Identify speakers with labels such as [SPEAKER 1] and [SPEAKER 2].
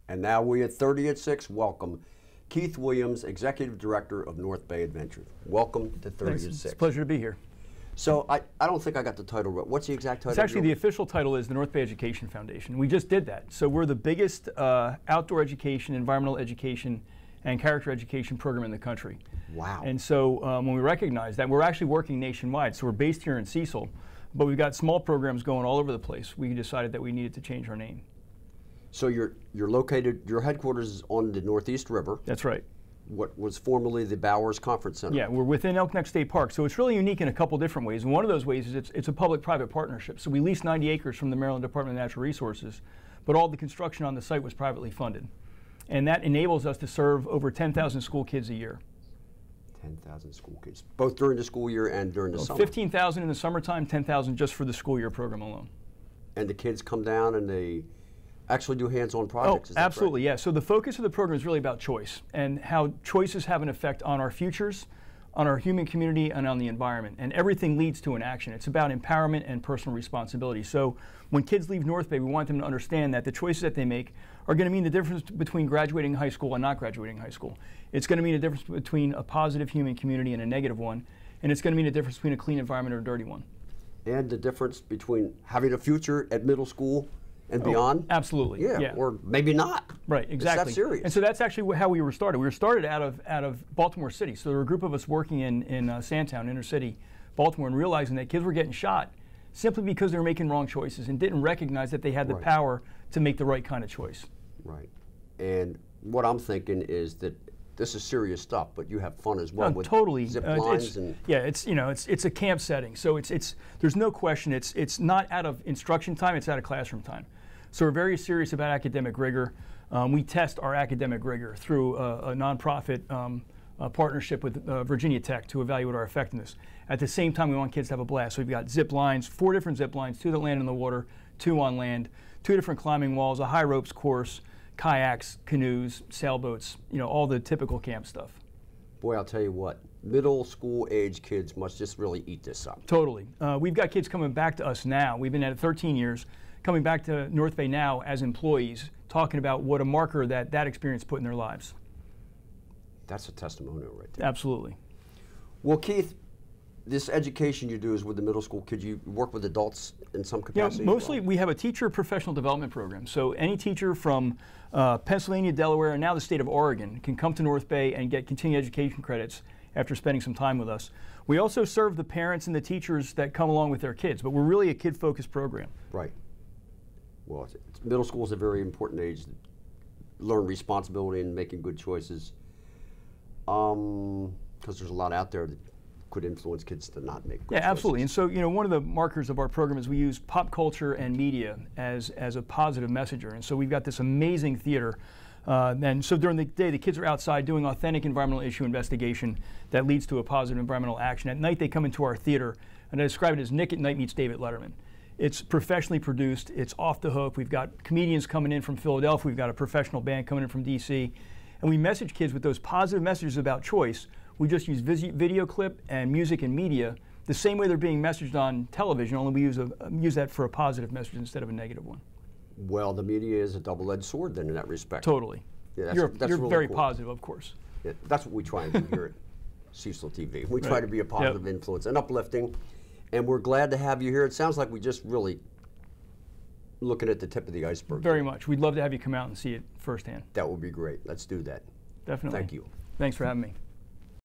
[SPEAKER 1] And now we at 30 at 6 welcome Keith Williams, Executive Director of North Bay Adventure. Welcome to 30
[SPEAKER 2] Thanks.
[SPEAKER 1] at 6.
[SPEAKER 2] It's a pleasure to be here.
[SPEAKER 1] So I don't think I got the title right. What's the exact title?
[SPEAKER 2] It's actually, the official title is the North Bay Education Foundation. We just did that. So we're the biggest outdoor education, environmental education, and character education program in the country.
[SPEAKER 1] Wow.
[SPEAKER 2] And so when we recognize that, we're actually working nationwide. So we're based here in Cecil, but we've got small programs going all over the place. We decided that we needed to change our name.
[SPEAKER 1] So you're located, your headquarters is on the Northeast River.
[SPEAKER 2] That's right.
[SPEAKER 1] What was formerly the Bowers Conference Center.
[SPEAKER 2] Yeah, we're within Elk Neck State Park. So it's really unique in a couple different ways. And one of those ways is it's a public-private partnership. So we leased 90 acres from the Maryland Department of Natural Resources, but all the construction on the site was privately funded. And that enables us to serve over 10,000 school kids a year.
[SPEAKER 1] 10,000 school kids, both during the school year and during the summer.
[SPEAKER 2] 15,000 in the summertime, 10,000 just for the school year program alone.
[SPEAKER 1] And the kids come down and they actually do hands-on projects.
[SPEAKER 2] Oh, absolutely, yeah. So the focus of the program is really about choice and how choices have an effect on our futures, on our human community, and on the environment. And everything leads to an action. It's about empowerment and personal responsibility. So when kids leave North Bay, we want them to understand that the choices that they make are going to mean the difference between graduating high school and not graduating high school. It's going to mean a difference between a positive human community and a negative one. And it's going to mean a difference between a clean environment or a dirty one. And
[SPEAKER 1] the difference between having a future at middle school and beyond?
[SPEAKER 2] Absolutely.
[SPEAKER 1] Yeah, or maybe not.
[SPEAKER 2] Right, exactly.
[SPEAKER 1] It's that serious.
[SPEAKER 2] And so that's actually how we were started. We were started out of Baltimore City. So there were a group of us working in Sandtown, inner city, Baltimore, and realizing that kids were getting shot simply because they were making wrong choices and didn't recognize that they had the power to make the right kind of choice.
[SPEAKER 1] Right. And what I'm thinking is that this is serious stuff, but you have fun as well with
[SPEAKER 2] totally.
[SPEAKER 1] Zip lines and
[SPEAKER 2] yeah, it's a camp setting, so there's no question it's not out of instruction time, it's out of classroom time. So we're very serious about academic rigor. We test our academic rigor through a nonprofit partnership with Virginia Tech to evaluate our effectiveness. At the same time, we want kids to have a blast. So we've got zip lines, 4 different zip lines, 2 that land in the water, 2 on land, 2 different climbing walls, a high ropes course, kayaks, canoes, sailboats, all the typical camp stuff.
[SPEAKER 1] Boy, I'll tell you what, middle school age kids must just really eat this up.
[SPEAKER 2] Totally. We've got kids coming back to us now. We've been at it 13 years, coming back to North Bay now as employees, talking about what a marker that experience put in their lives.
[SPEAKER 1] That's a testimonial right there.
[SPEAKER 2] Absolutely.
[SPEAKER 1] Well, Keith, this education you do is with the middle school kids. You work with adults in some capacity?
[SPEAKER 2] Mostly we have a teacher professional development program. So any teacher from Pennsylvania, Delaware, and now the state of Oregon can come to North Bay and get continuing education credits after spending some time with us. We also serve the parents and the teachers that come along with their kids, but we're really a kid-focused program.
[SPEAKER 1] Right. Well, middle school is a very important age to learn responsibility and making good choices. Because there's a lot out there that could influence kids to not make good choices.
[SPEAKER 2] Absolutely. And so, one of the markers of our program is we use pop culture and media as a positive messenger. And so we've got this amazing theater. And so during the day, the kids are outside doing authentic environmental issue investigation that leads to a positive environmental action. At night, they come into our theater, and I describe it as Nick at Night meets David Letterman. It's professionally produced. It's off the hook. We've got comedians coming in from Philadelphia. We've got a professional band coming in from DC. And we message kids with those positive messages about choice. We just use video clip and music and media the same way they're being messaged on television, only we use that for a positive message instead of a negative one.
[SPEAKER 1] Well, the media is a double-edged sword then in that respect.
[SPEAKER 2] Totally.
[SPEAKER 1] Yeah,
[SPEAKER 2] you're
[SPEAKER 1] really
[SPEAKER 2] very
[SPEAKER 1] cool.
[SPEAKER 2] positive, of course.
[SPEAKER 1] Yeah, that's what we try and do here at Cecil TV. We try to be a positive influence and uplifting, and we're glad to have you here. It sounds like we just really looking at the tip of the iceberg.
[SPEAKER 2] Very much. We'd love to have you come out and see it firsthand.
[SPEAKER 1] That would be great. Let's do that.
[SPEAKER 2] Definitely.
[SPEAKER 1] Thank you.
[SPEAKER 2] Thanks for having me.